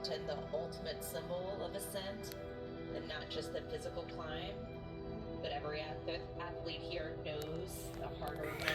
mountain the ultimate symbol of ascent, and not just the physical climb, but every athlete here knows the harder one